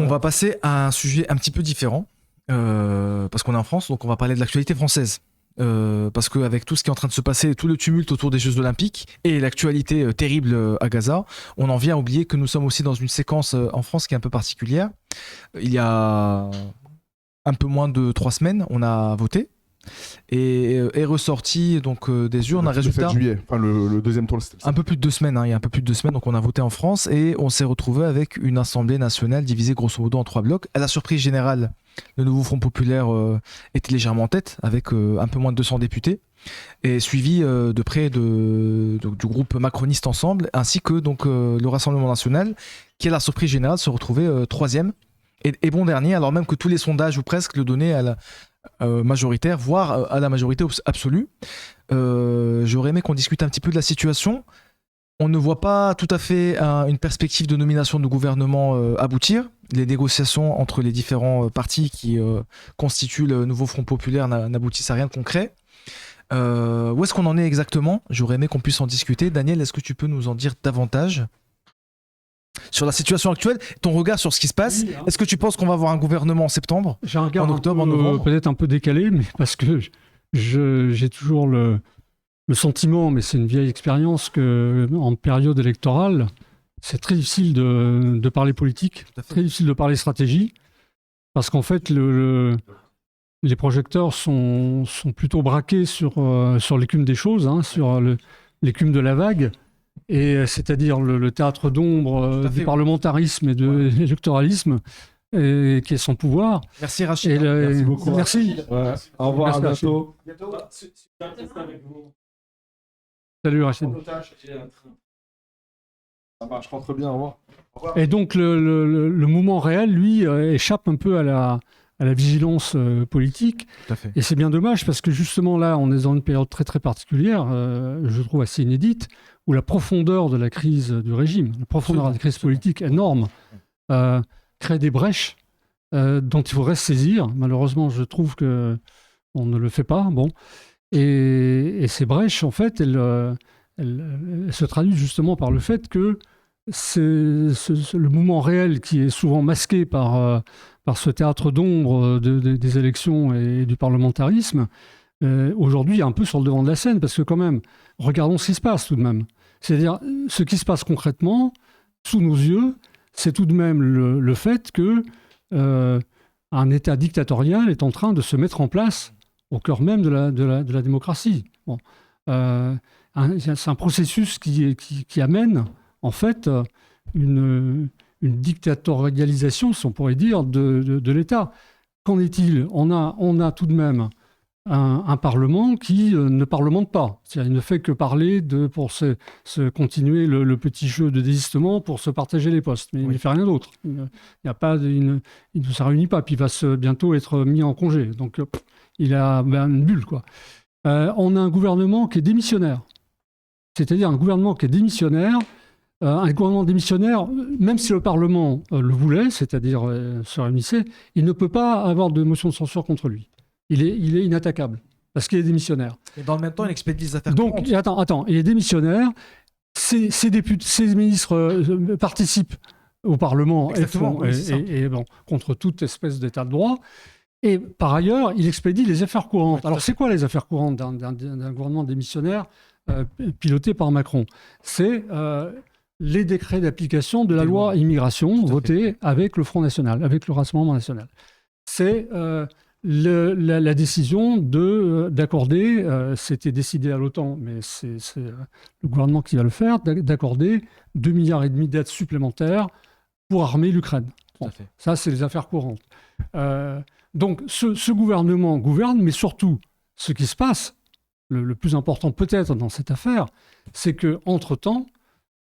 va passer à un sujet un petit peu différent, parce qu'on est en France, donc on va parler de l'actualité française. Parce qu'avec tout ce qui est en train de se passer, tout le tumulte autour des Jeux Olympiques et l'actualité terrible à Gaza, on en vient à oublier que nous sommes aussi dans une séquence en France qui est un peu particulière. Il y a un peu moins de 3 semaines, on a voté et est ressorti donc des urnes un résultat. Le 7 juillet, enfin le deuxième tour. Un peu plus de 2 semaines, il y a un peu plus de 2 semaines, donc on a voté en France et on s'est retrouvé avec une Assemblée nationale divisée grosso modo en 3 blocs. À la surprise générale, le nouveau Front populaire était légèrement en tête avec un peu moins de 200 députés et suivi de près du groupe macroniste Ensemble ainsi que donc, le Rassemblement national qui à la surprise générale se retrouvait 3e et bon dernier alors même que tous les sondages ou presque le donnaient à la majoritaire, voire à la majorité absolue. J'aurais aimé qu'on discute un petit peu de la situation. On ne voit pas tout à fait une perspective de nomination de gouvernement aboutir. Les négociations entre les différents partis qui constituent le nouveau Front populaire n'aboutissent à rien de concret. Où est-ce qu'on en est exactement? J'aurais aimé qu'on puisse en discuter. Daniel, est-ce que tu peux nous en dire davantage sur la situation actuelle, ton regard sur ce qui se passe? Oui, hein. Est-ce que tu penses qu'on va avoir un gouvernement en septembre? J'ai un regard en octobre, en novembre? peut-être un peu décalé, mais parce que j'ai toujours le sentiment, mais c'est une vieille expérience, qu'en période électorale, c'est très difficile de parler politique, très difficile de parler stratégie, parce qu'en fait, les projecteurs sont plutôt braqués sur l'écume des choses, hein, sur l'écume de la vague, et c'est-à-dire le théâtre d'ombre du parlementarisme et de l'électoralisme, qui est son pouvoir. Merci Rachid. Merci beaucoup. Merci. Ouais. Au revoir, Merci, à bientôt. Salut Rachid. Ça marche, rentre bien, au revoir. Et donc le mouvement réel, lui, échappe un peu à la vigilance politique. Tout à fait. Et c'est bien dommage parce que justement là, on est dans une période très très particulière, je trouve assez inédite, où la profondeur de la crise du régime, la profondeur de la crise politique énorme, crée des brèches dont il faudrait se saisir. Malheureusement, je trouve qu'on ne le fait pas. Bon. Et ces brèches, en fait, elles se traduisent justement par le fait que le mouvement réel qui est souvent masqué par ce théâtre d'ombre des élections et du parlementarisme, aujourd'hui est un peu sur le devant de la scène, parce que quand même, regardons ce qui se passe tout de même. C'est-à-dire, ce qui se passe concrètement, sous nos yeux, c'est tout de même le fait que un État dictatorial est en train de se mettre en place au cœur même de la démocratie. Bon. C'est un processus qui amène, en fait, une dictatorialisation, si on pourrait dire, de l'État. Qu'en est-il? On a tout de même un Parlement qui ne parlemente pas. C'est-à-dire, il ne fait que parler pour se continuer le petit jeu de désistement pour se partager les postes. Mais il ne fait rien d'autre. Il ne se réunit pas, puis il va bientôt être mis en congé. Donc, il a une bulle, quoi. On a un gouvernement qui est démissionnaire. C'est-à-dire un gouvernement qui est démissionnaire. Un gouvernement démissionnaire, même si le Parlement le voulait, c'est-à-dire se réunissait, il ne peut pas avoir de motion de censure contre lui. Il est inattaquable, parce qu'il est démissionnaire. Et dans le même temps, il expédie les affaires courantes. Donc, attends, il est démissionnaire, ses ministres participent au Parlement et contre toute espèce d'état de droit. Et par ailleurs, il expédie les affaires courantes. Alors, c'est quoi les affaires courantes d'un gouvernement démissionnaire piloté par Macron? C'est les décrets d'application de la loi immigration votés avec le Front National, avec le Rassemblement National. C'est la décision d'accorder, c'était décidé à l'OTAN, mais c'est le gouvernement qui va le faire, d'accorder 2,5 milliards d'aides supplémentaires pour armer l'Ukraine. Bon, ça, c'est les affaires courantes. Donc, ce gouvernement gouverne, mais surtout, ce qui se passe, le plus important peut-être dans cette affaire, c'est qu'entre-temps,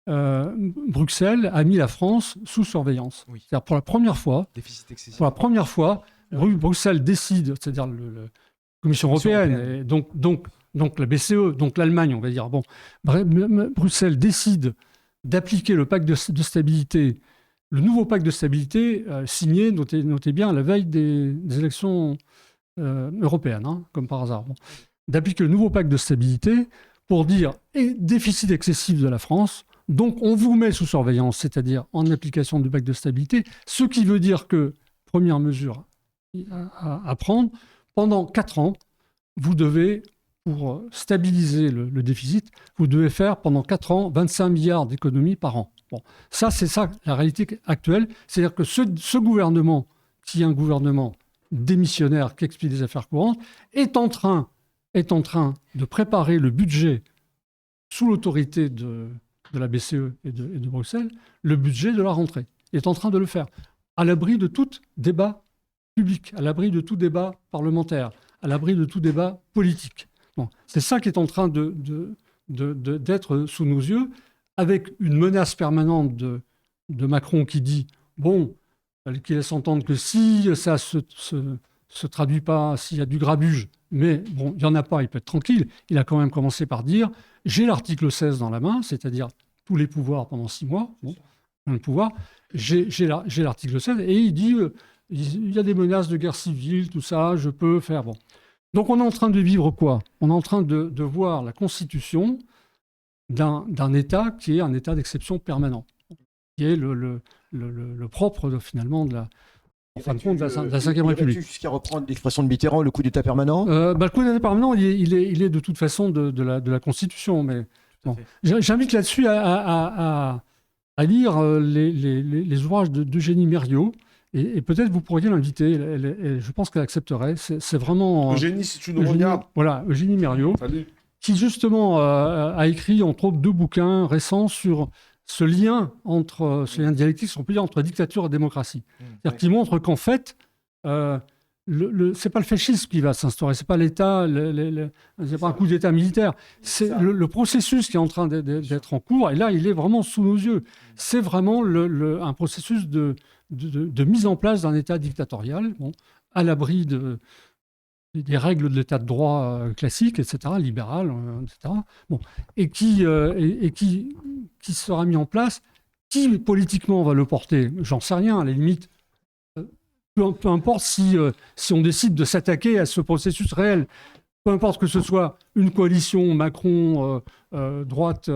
Bruxelles a mis la France sous surveillance. Oui. C'est-à-dire pour la première fois, Bruxelles décide, c'est-à-dire la Commission européenne, et donc la BCE, donc l'Allemagne, on va dire. Bon, Bruxelles décide d'appliquer le pacte de stabilité, le nouveau pacte de stabilité signé, notez bien, à la veille des élections européennes, hein, comme par hasard. Bon. D'appliquer le nouveau pacte de stabilité pour dire déficit excessif de la France. Donc, on vous met sous surveillance, c'est-à-dire en application du pacte de stabilité, ce qui veut dire que, première mesure à prendre, pendant 4 ans, vous devez, pour stabiliser le déficit, vous devez faire pendant 4 ans 25 milliards d'économies par an. Bon, ça, c'est ça la réalité actuelle. C'est-à-dire que ce gouvernement, qui est un gouvernement démissionnaire qui explie les affaires courantes, est en train de préparer le budget sous l'autorité de la BCE et de Bruxelles, le budget de la rentrée. Il est en train de le faire, à l'abri de tout débat public, à l'abri de tout débat parlementaire, à l'abri de tout débat politique. Bon, c'est ça qui est en train d'être sous nos yeux, avec une menace permanente de Macron qui dit, qui laisse entendre que si ça se traduit pas, s'il y a du grabuge, mais bon, il n'y en a pas, il peut être tranquille. Il a quand même commencé par dire, j'ai l'article 16 dans la main, c'est-à-dire tous les pouvoirs pendant 6 mois, le pouvoir, j'ai l'article 16, et il dit, il y a des menaces de guerre civile, tout ça, je peux faire... Bon. Donc on est en train de vivre quoi? On est en train de voir la constitution d'un État qui est un État d'exception permanent, qui est le propre finalement de la... En fin de compte, de la Ve République. Jusqu'à reprendre l'expression de Mitterrand, le coup d'État permanent. Le coup d'État permanent, il est de toute façon de la Constitution. Mais bon. J'invite là-dessus à lire les ouvrages d'Eugénie Merriot. Et peut-être vous pourriez l'inviter. Je pense qu'elle accepterait. C'est vraiment... Eugénie, si tu nous regardes. Voilà, Eugénie Merriot. Salut. Qui justement a écrit entre autres 2 bouquins récents sur ce lien dialectique, si on peut dire, entre dictature et démocratie. C'est-à-dire qu'il montre qu'en fait, c'est pas le fascisme qui va s'instaurer, c'est pas l'État, c'est pas un coup d'État militaire, c'est le processus qui est en train d'être en cours, et là, il est vraiment sous nos yeux. C'est vraiment un processus de mise en place d'un État dictatorial, à l'abri des règles de l'état de droit classique, etc., libéral, etc., et qui sera mis en place. Qui politiquement va le porter? J'en sais rien, à la limite. Peu importe si on décide de s'attaquer à ce processus réel. Peu importe que ce soit une coalition Macron-droite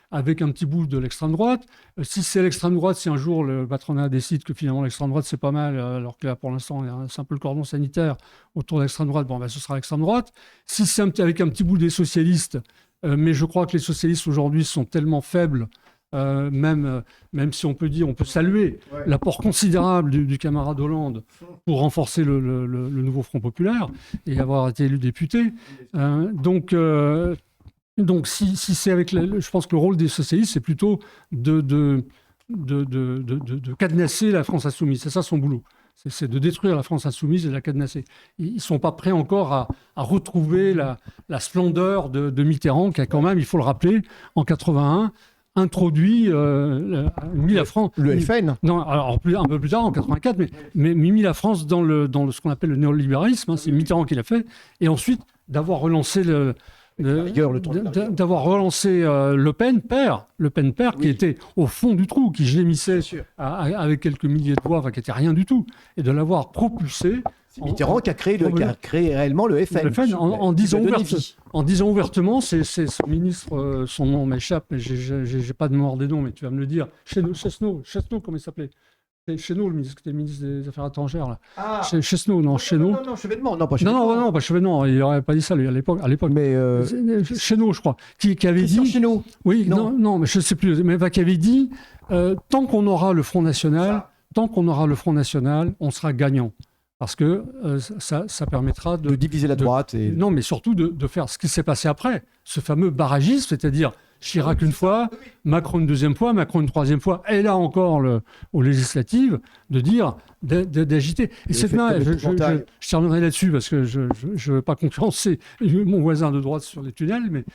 avec un petit bout de l'extrême droite. Si c'est l'extrême droite, si un jour le patronat décide que finalement l'extrême droite c'est pas mal, alors que là pour l'instant c'est un peu le cordon sanitaire autour de l'extrême droite, ce sera l'extrême droite. Si c'est avec un petit bout des socialistes, mais je crois que les socialistes aujourd'hui sont tellement faibles, même si on peut saluer l'apport considérable du camarade Hollande pour renforcer le nouveau Front populaire et avoir été élu député. Donc si c'est avec... je pense que le rôle des socialistes, c'est plutôt de cadenasser la France insoumise. C'est ça son boulot. C'est de détruire la France insoumise et de la cadenasser. Ils ne sont pas prêts encore à retrouver la splendeur de Mitterrand, qui a quand même, il faut le rappeler, en 81, introduit, mis la France... Le FN. Non, alors un peu plus tard, en 84, mais mis la France dans ce qu'on appelle le néolibéralisme, c'est Mitterrand qui l'a fait, et ensuite d'avoir relancé Le Pen père, qui était au fond du trou, qui gémissait avec quelques milliers de voix, qui n'était rien du tout, et de l'avoir propulsé. C'est Mitterrand qui a créé réellement le FN. Le FN en disant ouvertement, c'est ce ministre, son nom m'échappe, mais j'ai pas de mémoire des noms, mais tu vas me le dire. Chesneau, comment il s'appelait? Chesneau, c'était le ministre des Affaires étrangères. Là. Ah. Chesneau, non, Chesneau. Non, Chevènement, non, pas Chevènement. Non, pas Chevènement, il n'aurait pas dit ça lui, à l'époque. Mais Chesneau, je crois, qui avait dit... Chesneau. Oui, non, mais je ne sais plus, mais qui avait dit, tant qu'on aura le Front National, on sera gagnant. Parce que ça permettra de diviser la droite. Non, mais surtout de faire ce qui s'est passé après, ce fameux barragisme, c'est-à-dire Chirac une fois, Macron une deuxième fois, Macron une troisième fois, et là encore aux législatives, d'agiter. Et cette main, je terminerai là-dessus parce que je ne veux pas concurrencer mon voisin de droite sur les tunnels, mais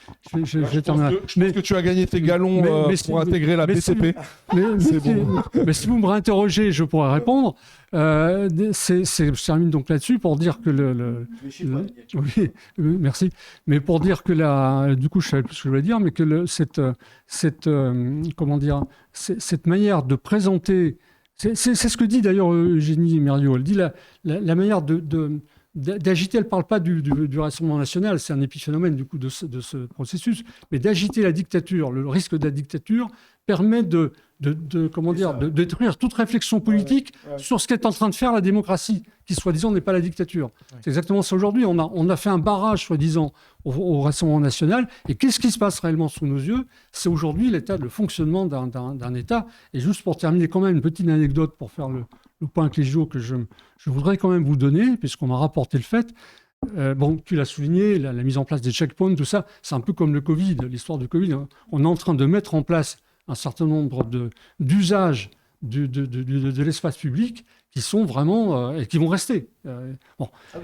je terminerai. Je pense que tu as gagné tes galons pour intégrer la BCP. Mais si vous me réinterrogez, je pourrais répondre. Je termine donc là-dessus pour dire que oui, merci. Mais pour dire que du coup, je savais plus ce que je voulais dire, mais que cette manière de présenter, c'est ce que dit d'ailleurs Eugénie Merriot. Elle dit la manière de d'agiter, elle ne parle pas du Rassemblement national, c'est un épiphénomène du coup de ce processus, mais d'agiter la dictature, le risque de la dictature permet de détruire toute réflexion politique sur ce qu'est en train de faire la démocratie, qui soi-disant n'est pas la dictature. C'est exactement ça aujourd'hui. On a fait un barrage soi-disant au Rassemblement national, et qu'est-ce qui se passe réellement sous nos yeux? C'est aujourd'hui le fonctionnement d'un État. Et juste pour terminer, quand même, une petite anecdote pour faire le point avec les JO que je voudrais quand même vous donner, puisqu'on m'a rapporté le fait. Tu l'as souligné, la mise en place des checkpoints, tout ça, c'est un peu comme le Covid, l'histoire du Covid. On est en train de mettre en place un certain nombre d'usages de l'espace public qui sont vraiment et qui vont rester.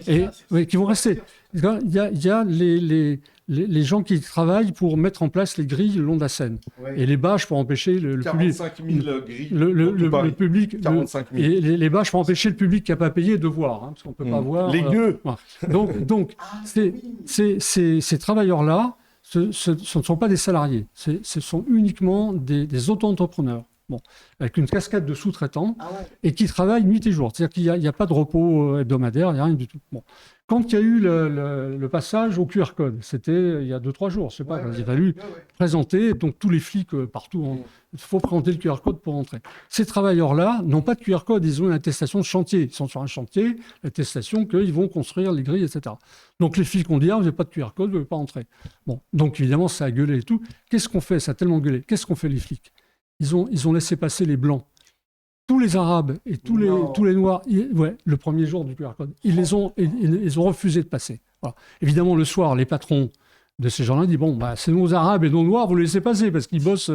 Qui vont rester. Il y a les gens qui travaillent pour mettre en place les grilles le long de la Seine et les bâches pour empêcher le public. 45 000 grilles. Le public. 45 000. Et les bâches pour empêcher le public qui n'a pas payé de voir, parce qu'on ne peut pas voir. Les gueux. Donc ces travailleurs-là, ce ne sont pas des salariés, ce sont uniquement des auto-entrepreneurs, avec une cascade de sous-traitants et qui travaillent nuit et jour. C'est-à-dire qu'il n'y a pas de repos hebdomadaire, il n'y a rien du tout. Quand il y a eu le passage au QR code, c'était il y a 2-3 jours, je sais pas, il a fallu présenter, donc tous les flics partout, il faut présenter le QR code pour entrer. Ces travailleurs-là n'ont pas de QR code, ils ont une attestation de chantier. Ils sont sur un chantier, l'attestation qu'ils vont construire les grilles, etc. Donc les flics ont dit, vous n'avez pas de QR code, vous ne pouvez pas entrer. Donc évidemment, ça a gueulé et tout. Qu'est-ce qu'on fait? Ça a tellement gueulé. Qu'est-ce qu'ont fait les flics? Ils ont laissé passer les Blancs. Tous les Arabes et tous les Noirs, le premier jour du QR code, ils ont refusé de passer. Voilà. Évidemment, le soir, les patrons de ces gens-là disent, c'est nos Arabes et nos Noirs, vous les laissez passer parce qu'ils bossent.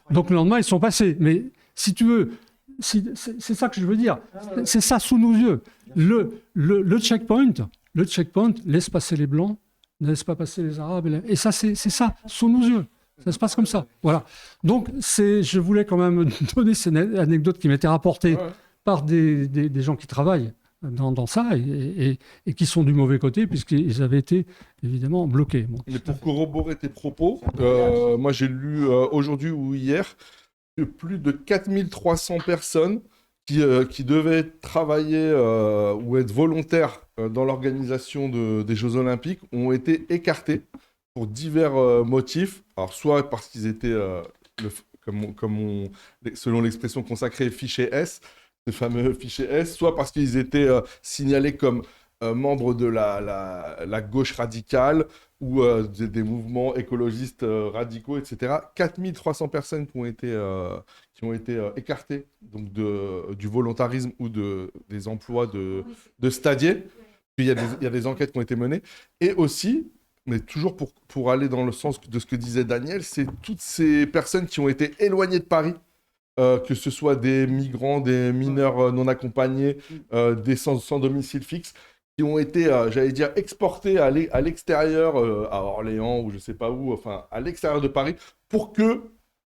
Donc le lendemain, ils sont passés. Mais si tu veux, c'est ça que je veux dire. C'est ça sous nos yeux. Le checkpoint laisse passer les Blancs, ne laisse pas passer les Arabes. Et ça, c'est ça, sous nos yeux. Ça se passe comme ça. Voilà. Donc, je voulais quand même donner cette anecdote qui m'était rapportée par des gens qui travaillent dans ça et qui sont du mauvais côté puisqu'ils avaient été évidemment bloqués. Mais pour corroborer tes propos, moi j'ai lu aujourd'hui ou hier que plus de 4300 personnes qui devaient travailler ou être volontaires dans l'organisation des Jeux Olympiques ont été écartées pour divers motifs. Alors, soit parce qu'ils étaient, selon l'expression consacrée, fiché S, le fameux fichier S, soit parce qu'ils étaient signalés comme membres de la gauche radicale ou des mouvements écologistes radicaux, etc. 4300 personnes qui ont été écartées donc du volontarisme ou des emplois de stadiers. Puis il y a des enquêtes qui ont été menées. Et aussi, mais toujours pour aller dans le sens de ce que disait Daniel, c'est toutes ces personnes qui ont été éloignées de Paris, que ce soit des migrants, des mineurs non accompagnés, des sans domicile fixe, qui ont été, j'allais dire, exportés à l'extérieur, à Orléans ou je sais pas où, enfin à l'extérieur de Paris, pour que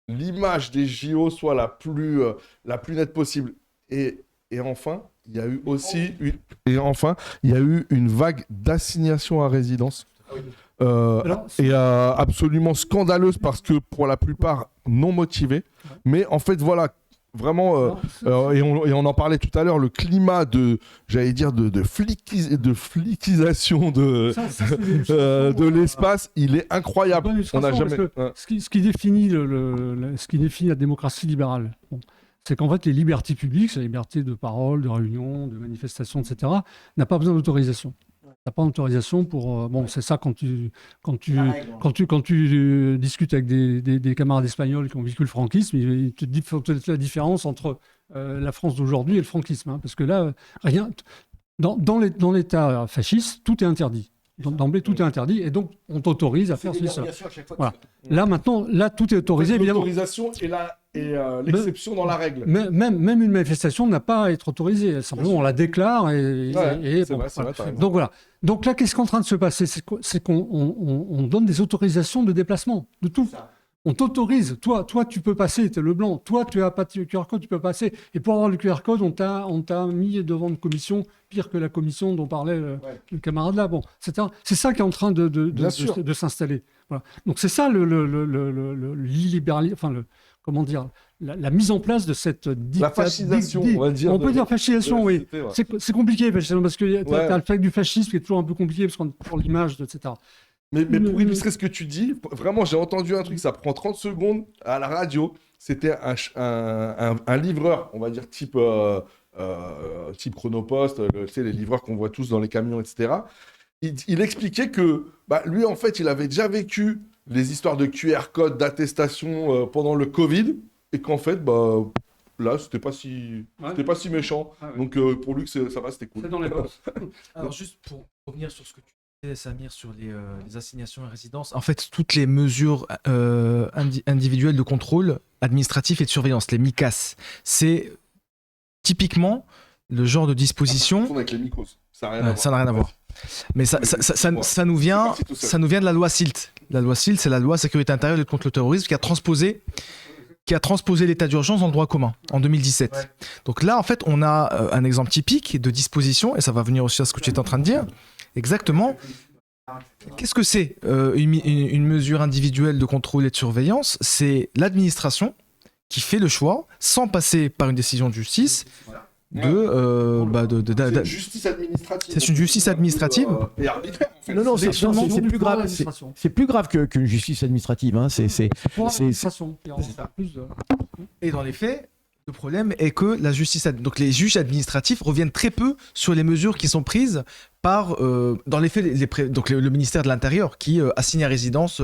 l'image des JO soit la plus nette possible. Et enfin, il y a eu aussi une vague d'assignation à résidence. Absolument scandaleuse parce que pour la plupart non motivée. Mais en fait, voilà, vraiment, et on en parlait tout à l'heure, le climat de fliquisation de l'espace, il est incroyable. On n'a jamais. Ce qui définit la démocratie libérale, c'est qu'en fait, les libertés publiques, c'est la liberté de parole, de réunion, de manifestation, etc., n'a pas besoin d'autorisation. Tu n'as pas d'autorisation pour... c'est ça quand tu discutes avec des camarades espagnols qui ont vécu le franquisme, ils te disent la différence entre la France d'aujourd'hui et le franquisme. Parce que là, rien... Dans l'État fasciste, tout est interdit. D'emblée, tout est interdit, et donc on t'autorise à faire cela. Voilà. Là, maintenant, tout est autorisé, évidemment. L'autorisation et l'exception dans la règle. Même une manifestation n'a pas à être autorisée. Simplement, on la déclare Donc voilà. Donc là, qu'est-ce qui est en train de se passer? C'est qu'on donne des autorisations de déplacement, de tout. On t'autorise. Toi, tu peux passer, tu es le blanc. Toi, tu n'as pas de QR code, tu peux passer. Et pour avoir le QR code, on t'a mis devant une commission, pire que la commission dont parlait le camarade là. C'est ça qui est en train de s'installer. Voilà. Donc c'est ça le libéralisme, comment dire, la mise en place de cette La fascisation, on va dire. On peut dire fascisation, oui. Ouais. C'est compliqué, fascisation, parce que tu Ouais. as le fait du fascisme qui est toujours un peu compliqué, parce qu'on a toujours l'image, etc. Mais pour illustrer ce que tu dis, vraiment, j'ai entendu un truc, ça prend 30 secondes à la radio. C'était un livreur, on va dire type Chronopost, tu sais, les livreurs qu'on voit tous dans les camions, etc. Il expliquait que lui, en fait, il avait déjà vécu les histoires de QR code, d'attestation pendant le Covid, et qu'en fait, là, c'était pas si méchant. Ah ouais. Donc, pour lui, ça va, c'était cool. C'est dans les box. Alors juste pour revenir sur ce que tu disais, Samir, sur les assignations et résidences, en fait, toutes les mesures individuelles de contrôle administratif et de surveillance, les MICAS, c'est typiquement le genre de disposition... Avec les mycoses. Ça n'a rien à Ouais, voir. ça n'a rien à voir. Mais ça nous vient de la loi SILT. La loi SILT, c'est la loi sécurité intérieure et lutte contre le terrorisme qui a transposé l'état d'urgence dans le droit commun en 2017. Ouais. Donc là, en fait, on a un exemple typique de disposition, et ça va venir aussi à ce que tu es en train de dire. Exactement. Qu'est-ce que c'est une mesure individuelle de contrôle et de surveillance? C'est l'administration qui fait le choix, sans passer par une décision de justice, C'est une justice administrative. C'est une justice administrative. Et arbitraire, en fait. Non, c'est du plus pouvoir grave. d'administration. C'est plus grave qu'une justice administrative. Hein. Pouvoir c'est- d'administration, qui en fait plus de- Et dans les faits, le problème est que donc les juges administratifs reviennent très peu sur les mesures qui sont prises par, dans les faits, le ministère de l'Intérieur qui assigne à résidence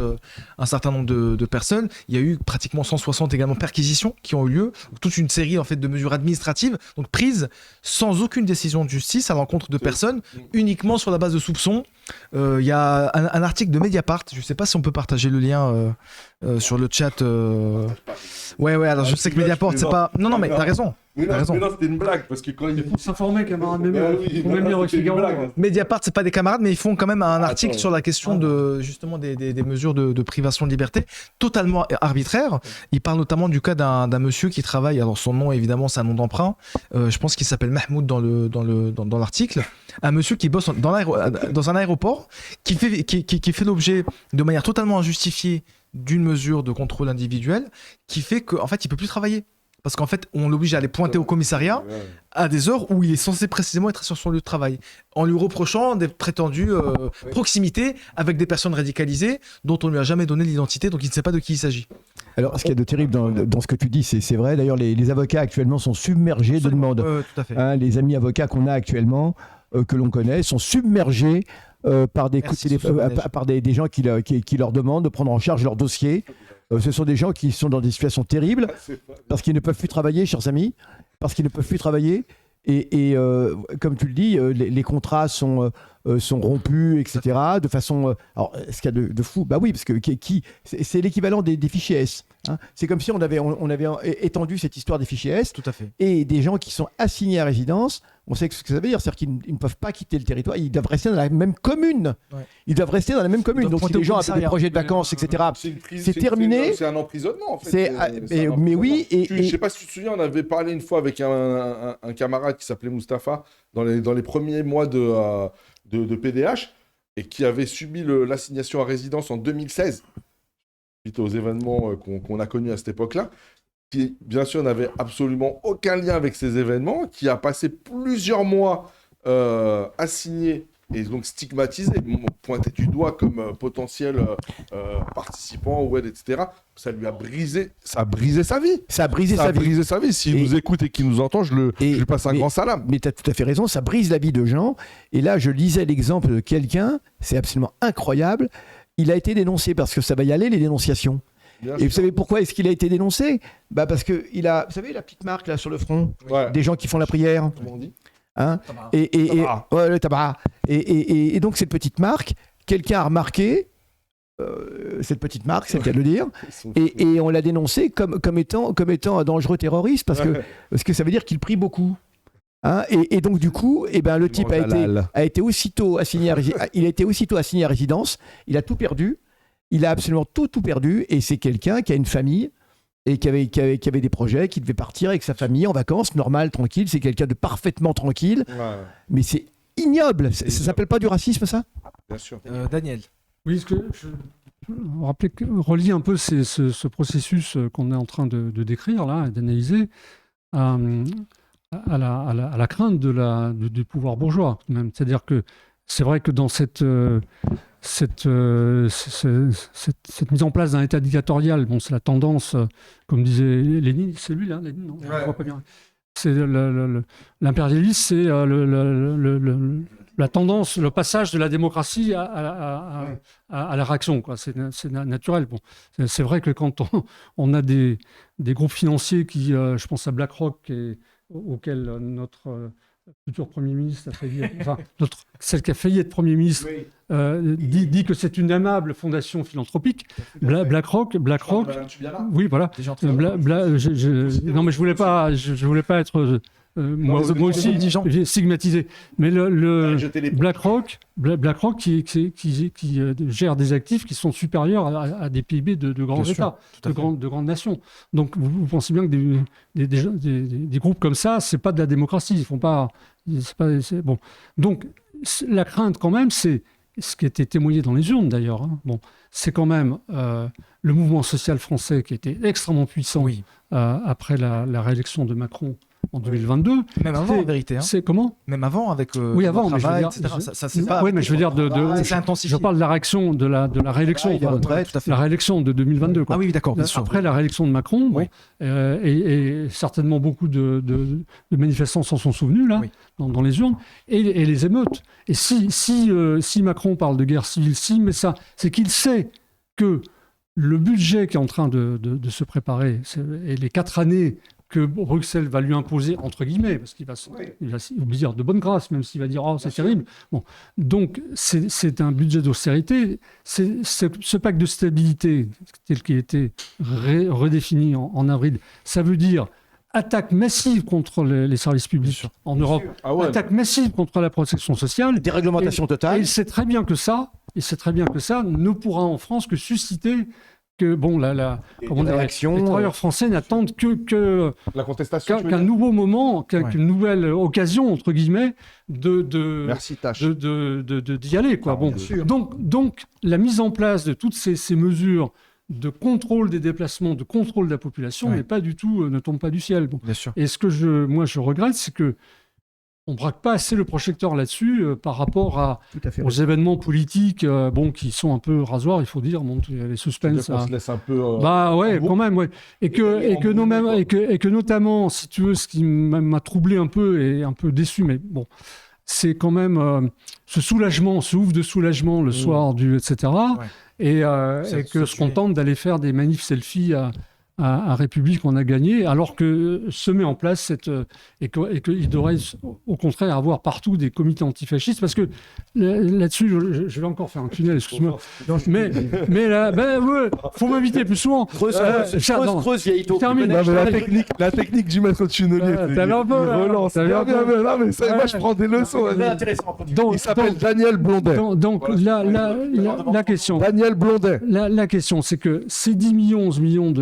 un certain nombre de personnes. Il y a eu pratiquement 160 également perquisitions qui ont eu lieu, toute une série en fait de mesures administratives, donc prises sans aucune décision de justice à l'encontre de personnes, uniquement sur la base de soupçons. Il y a un article de Mediapart, je ne sais pas si on peut partager le lien sur le chat. Ouais, alors je sais que Mediapart, c'est pas... Non, mais t'as raison. Mais T'as raison. non, c'était une blague, parce que quand il... Pour s'informer, camarades, même Oui, faut même lire c'était une Figaro. blague. Mediapart, c'est pas des camarades, mais ils font quand même un article attends. sur la question de justement des mesures de privation de liberté totalement arbitraires. Il parle notamment du cas d'un monsieur qui travaille. Alors son nom, évidemment, c'est un nom d'emprunt. Je pense qu'il s'appelle Mahmoud dans l'article. Un monsieur qui bosse dans un aéroport, qui fait l'objet de manière totalement injustifiée d'une mesure de contrôle individuel, qui fait qu'en fait, il peut plus travailler. Parce qu'en fait, on l'oblige à aller pointer au commissariat Ouais. à des heures où il est censé précisément être sur son lieu de travail, en lui reprochant des prétendues proximités avec des personnes radicalisées dont on ne lui a jamais donné l'identité, donc il ne sait pas de qui il s'agit. Alors, ce qu'il y a de terrible dans ce que tu dis, c'est vrai. D'ailleurs, les avocats actuellement sont submergés de demandes. Tout à fait. Hein, les amis avocats qu'on a actuellement, que l'on connaît, sont submergés par des coups de Merci, téléphone, Sophie par des gens qui leur demandent de prendre en charge leur dossier. Ce sont des gens qui sont dans des situations terribles parce qu'ils ne peuvent plus travailler, chers amis, parce qu'ils ne peuvent plus travailler. Et comme tu le dis, les contrats sont rompus, etc. De façon. Alors, ce qu'il y a de fou, bah oui, parce que c'est l'équivalent des fichiers S. Hein. C'est comme si on avait étendu cette histoire des fichiers S. Tout à fait. Et des gens qui sont assignés à résidence, on sait ce que ça veut dire, c'est-à-dire qu'ils ne peuvent pas quitter le territoire, ils doivent rester dans la même commune. Ouais. Ils doivent rester dans la même commune. doivent Donc si pointer les au gens avaient des commissariat. projets de vacances, etc., c'est terminé. C'est un emprisonnement, en fait. C'est- mais oui, Je sais pas si tu te souviens, on avait parlé une fois avec un camarade qui s'appelait Mustapha dans les premiers mois de PDH et qui avait subi l'assignation à résidence en 2016 suite aux événements qu'on a connus à cette époque-là, qui bien sûr n'avait absolument aucun lien avec ces événements, qui a passé plusieurs mois assigné et donc stigmatisé, pointé du doigt comme potentiel participant ou aide, etc. Ça lui a brisé, ça a brisé sa vie. Ça a brisé Ça sa a vie. brisé sa vie. S'il Et- nous écoute et qu'il nous entend, je lui passe un grand salam. Mais tu as tout à fait raison, ça brise la vie de gens. Et là, je lisais l'exemple de quelqu'un, c'est absolument incroyable. Il a été dénoncé parce que ça va y aller, les dénonciations. Bien Et sûr. vous savez pourquoi est-ce qu'il a été dénoncé? Parce qu'il a, vous savez, la petite marque là sur le front, Ouais. des gens qui font la prière. Comment on dit Hein et Tabac. ouais, le tabac. Et donc cette petite marque, quelqu'un a remarqué cette petite marque, c'est le cas de le dire, et on l'a dénoncé comme étant un dangereux terroriste parce que ça veut dire qu'il prie beaucoup. Hein, et donc du coup, le type a été aussitôt assigné il a été aussitôt assigné à résidence. Il a tout perdu. Il a absolument tout perdu. Et c'est quelqu'un qui a une famille et qui avait des projets, qui devait partir avec sa famille en vacances, normal, tranquille. C'est quelqu'un de parfaitement tranquille. Ouais, Mais c'est ignoble. Ça s'appelle pas du racisme, ça? bien sûr. Daniel. Oui, ce que je relier un peu ce processus qu'on est en train de décrire là, et d'analyser, à la crainte du pouvoir bourgeois, même. C'est-à-dire que c'est vrai que dans cette mise en place d'un État dictatorial, bon, c'est la tendance, comme disait Lénine, c'est lui là, Lénine, non, je vois pas bien. C'est l'impérialisme, c'est la tendance, le passage de la démocratie à la réaction, quoi. C'est naturel. Bon, c'est vrai que quand on a des groupes financiers qui, je pense à BlackRock, auquel notre futur Premier ministre a failli, celle qui a failli être Premier ministre, dit que c'est une aimable fondation philanthropique. BlackRock, oui, voilà. Non, mais je voulais pas être moi aussi stigmatisé. Mais BlackRock qui gère des actifs qui sont supérieurs à des PIB de grands États, de grandes nations. Donc vous pensez bien que des groupes comme ça, c'est pas de la démocratie. Ils font pas. Bon. Donc la crainte quand même, c'est ce qui était témoigné dans les urnes d'ailleurs. Hein. Bon, c'est quand même le mouvement social français qui était extrêmement puissant après la réélection de Macron en 2022. Même avant, en vérité. Hein. C'est comment ? Même avant, avec oui, avant, mais travail, je veux dire, etc. Ça c'est pas. Oui, mais je veux dire, je parle de la réaction, de la réélection, la réélection de 2022. Quoi. Ah oui, d'accord. Après la réélection de Macron, bon, et certainement beaucoup de manifestants s'en sont souvenus là, dans les urnes, et les émeutes. Et si Macron parle de guerre civile, mais ça, c'est qu'il sait que le budget qui est en train de se préparer, et les 4 années que Bruxelles va lui imposer, entre guillemets, parce qu'il va dire de bonne grâce, même s'il va dire « Oh, c'est terrible ». Bon. Donc, c'est un budget d'austérité. Ce pacte de stabilité, tel qu'il a été redéfini en avril, ça veut dire attaque massive contre les services publics en Europe, attaque massive contre la protection sociale. Déréglementation totale. Et il sait très bien que ça ne pourra en France que susciter que bon, les travailleurs français n'attendent que la contestation, qu'un nouveau moment, qu'une nouvelle occasion entre guillemets d'y aller, quoi. Bon, donc la mise en place de toutes ces mesures de contrôle des déplacements, de contrôle de la population ne tombe pas du ciel. Bon. Bien sûr. Et ce que je regrette, c'est que on braque pas assez le projecteur là-dessus par rapport aux événements politiques qui sont un peu rasoirs, il faut dire. Bon, les suspens. On se laisse un peu. Quand même, ouais. Et que notamment, si tu veux, ce qui m'a troublé un peu et un peu déçu, mais bon, c'est quand même ce soulagement, ce ouf de soulagement le soir etc. Et que se contente d'aller faire des manifs selfies à République, on a gagné, alors que se met en place et qu'il devrait au contraire avoir partout des comités antifascistes, parce que là-dessus, je vais encore faire un tunnel, excuse-moi, mais là, faut m'inviter plus souvent. Creuse, vieillito. La technique du maître tunnelier, il relance. Moi, je prends des leçons. Il s'appelle Daniel Blondet. Donc, la question... Daniel Blondet. La question, c'est que ces 10 millions, 11 millions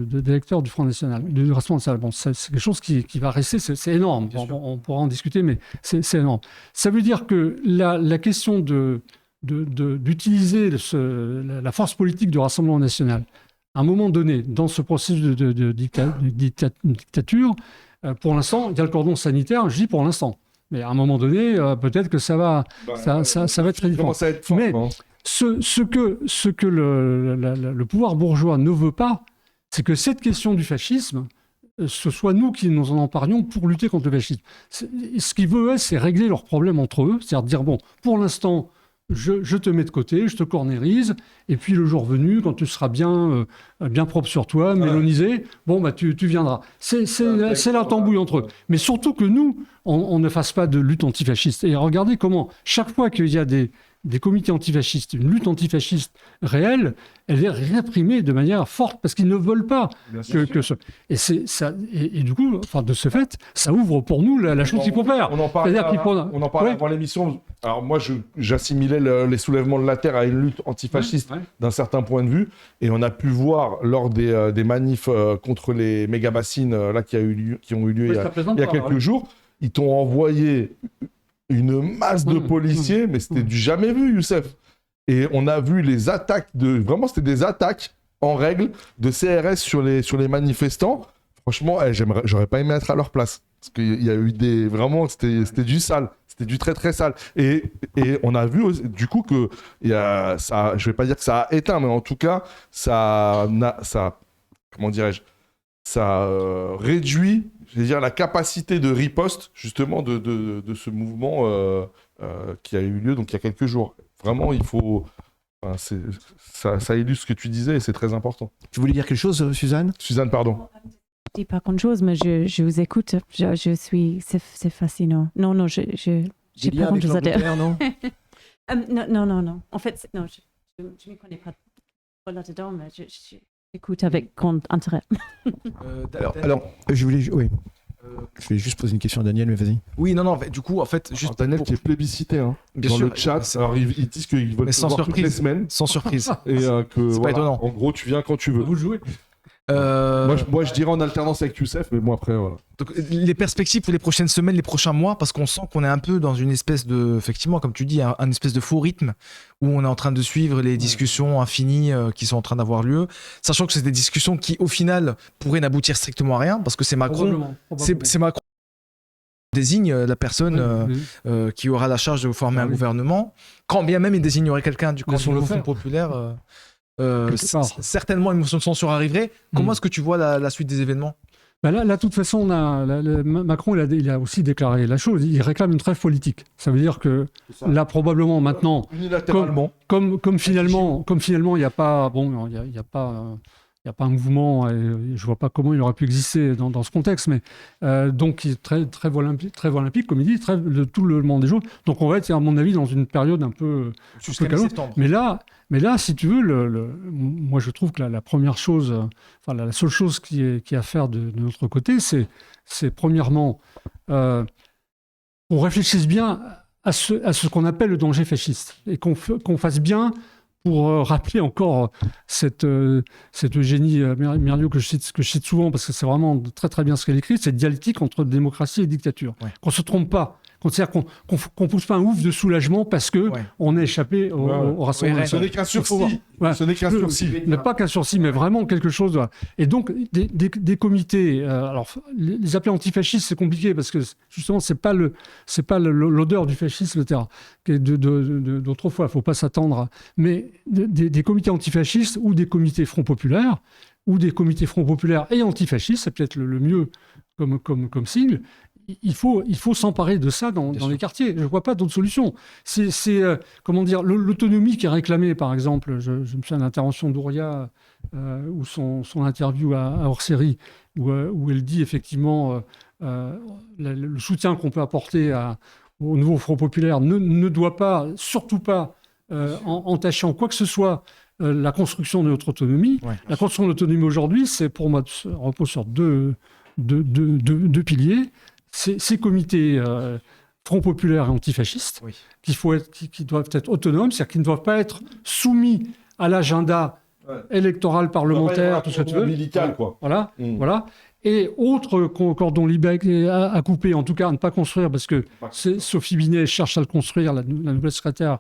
d'électeurs du Front National, du Rassemblement National, bon, c'est quelque chose qui va rester, c'est énorme. On pourra en discuter, mais c'est énorme. Ça veut dire que la question d'utiliser la force politique du Rassemblement National, à un moment donné, dans ce processus de dictature, pour l'instant, il y a le cordon sanitaire, je dis pour l'instant. Mais à un moment donné, peut-être que ça va être très différent. Mais ce que le pouvoir bourgeois ne veut pas, c'est que cette question du fascisme, ce soit nous qui nous en emparions pour lutter contre le fascisme. Ce qu'ils veulent, c'est régler leurs problèmes entre eux, c'est-à-dire dire, bon, pour l'instant, je te mets de côté, je te cornérise, et puis le jour venu, quand tu seras bien propre sur toi, mélonisé, tu viendras. C'est la tambouille entre eux. Mais surtout que nous, on ne fasse pas de lutte antifasciste. Et regardez comment, chaque fois qu'il y a des comités antifascistes, une lutte antifasciste réelle, elle est réprimée de manière forte parce qu'ils ne veulent pas que ce... Et du coup, de ce fait, ça ouvre pour nous la chose qu'il faut faire. On en parlait avant l'émission. Alors moi, j'assimilais les soulèvements de la terre à une lutte antifasciste d'un certain point de vue. Et on a pu voir lors des manifs contre les méga-bassines qui ont eu lieu il y a quelques jours, ils t'ont envoyé une masse de policiers, mais c'était du jamais vu, Youssef. Et on a vu les attaques vraiment, c'était des attaques en règle de CRS sur les manifestants. Franchement, j'aurais pas aimé être à leur place. Parce qu'il y a eu vraiment, c'était du sale. C'était du très très sale. Et on a vu du coup que ça, je vais pas dire que ça a éteint, mais en tout cas, ça comment dirais-je, ça réduit, je vais dire, la capacité de riposte justement de ce mouvement qui a eu lieu donc il y a quelques jours. Vraiment, il faut. Enfin, ça illustre ce que tu disais et c'est très important. Tu voulais dire quelque chose, Suzanne ? Suzanne, pardon. Je dis pas grand-chose, mais je vous écoute. Je suis... C'est fascinant. Non, j'ai pas grand-chose à dire. Non. Non. En fait, non, je ne m'y connais pas trop là-dedans, mais j'écoute avec grand intérêt. Alors, je voulais juste poser une question à Daniel, mais vas-y. Oui, non, du coup, en fait, juste Alors, Daniel qui est plébiscité Bien dans sûr, le chat. Alors, ils disent qu'ils veulent mais te sans voir toutes les surprise. semaines. Sans surprise. Et que, C'est pas voilà, étonnant. en gros, tu viens quand tu veux. Vous jouez. Moi, je dirais en alternance avec Youssef, mais bon, après, voilà. Donc, les perspectives pour les prochaines semaines, les prochains mois, parce qu'on sent qu'on est un peu dans une espèce de, effectivement, comme tu dis, un espèce de faux rythme où on est en train de suivre les discussions infinies qui sont en train d'avoir lieu, sachant que c'est des discussions qui, au final, pourraient n'aboutir strictement à rien, parce que c'est Macron, c'est Macron qui désigne la personne qui aura la charge de former un gouvernement, quand bien même il désignerait quelqu'un du camp du Front populaire. Certainement une motion de censure arriverait. Comment est-ce que tu vois la suite des événements ? Là, de toute façon, Macron, il a aussi déclaré la chose. Il réclame une trêve politique. Ça veut dire que là, probablement, maintenant, unilatéralement, comme finalement, il n'y a pas, il y a pas un mouvement. Et je vois pas comment il aurait pu exister dans ce contexte. Mais donc, il est très olympique, comme il dit, tout le monde des jours. Donc, on va être, à mon avis, dans une période un peu calme. Mais là, si tu veux, moi je trouve que la première chose, la seule chose qui est à faire de notre côté, c'est premièrement qu'on réfléchisse bien à ce qu'on appelle le danger fasciste et qu'on fasse bien pour rappeler encore cette Eugénie Merliot que je cite souvent parce que c'est vraiment très très bien ce qu'elle écrit, cette dialectique entre démocratie et dictature. Ouais. Qu'on ne se trompe pas. C'est-à-dire qu'on ne pousse pas un ouf de soulagement parce qu'on a échappé au rassemblement. Ce n'est qu'un sursis. Ce n'est qu'un sursis. Mais pas qu'un sursis, mais vraiment quelque chose. Et donc, des comités, alors les appeler antifascistes, c'est compliqué parce que justement, c'est pas l'odeur du fascisme, etc. D'autrefois, il ne faut pas s'attendre. Mais des comités antifascistes ou des comités Front Populaire ou des comités Front Populaire et antifascistes, c'est peut-être le mieux comme sigle. Il faut s'emparer de ça dans les quartiers. Je ne vois pas d'autre solution. C'est comment dire, l'autonomie qui est réclamée, par exemple. Je me souviens de l'intervention d'Ouria ou son interview à hors-série, où elle dit effectivement le soutien qu'on peut apporter au nouveau Front Populaire ne doit pas, surtout pas, entacher en quoi que ce soit la construction de notre autonomie. Ouais. La construction de l'autonomie aujourd'hui, c'est pour moi repose sur deux piliers. Ces comités Front Populaire et antifascistes, qui doivent être autonomes, c'est-à-dire qu'ils ne doivent pas être soumis à l'agenda électoral, parlementaire, tout ce que tu veux. Milical, quoi. Voilà. Et autre cordon à couper, en tout cas à ne pas construire, parce que Sophie Binet cherche à le construire, la nouvelle secrétaire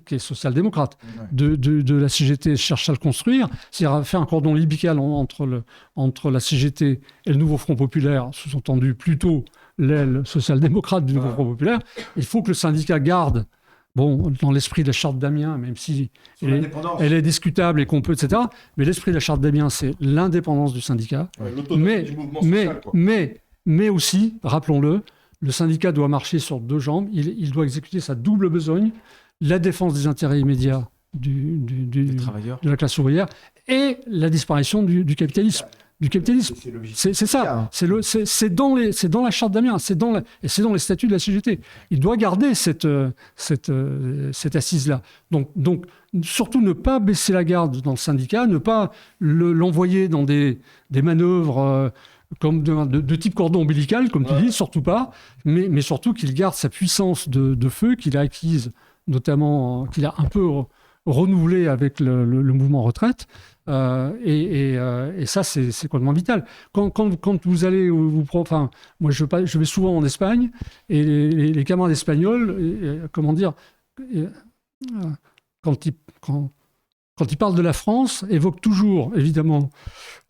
qui est social-démocrate de la CGT cherche à le construire, c'est-à-dire à faire un cordon ombilical entre la CGT et le nouveau Front Populaire, sous-entendu plutôt l'aile social-démocrate du nouveau Front Populaire. Il faut que le syndicat garde, dans l'esprit de la charte d'Amiens, même si elle est discutable et qu'on peut, etc., mais l'esprit de la charte d'Amiens, c'est l'indépendance du syndicat. Du mouvement social, quoi. Mais aussi, rappelons-le, le syndicat doit marcher sur deux jambes, il doit exécuter sa double besogne, la défense des intérêts immédiats de la classe ouvrière et la disparition du capitalisme. C'est ça. C'est dans la charte d'Amiens, c'est dans les statuts de la CGT. Il doit garder cette assise-là. Donc, surtout ne pas baisser la garde dans le syndicat, ne pas l'envoyer dans des manœuvres comme de type cordon ombilical, comme tu dis, surtout pas, mais surtout qu'il garde sa puissance de feu qu'il a acquise, notamment qu'il a un peu renouvelé avec le mouvement retraite. Et ça, c'est complètement vital. Quand vous allez, moi je vais souvent en Espagne, et les camarades espagnols, quand il parle de la France, évoque toujours, évidemment,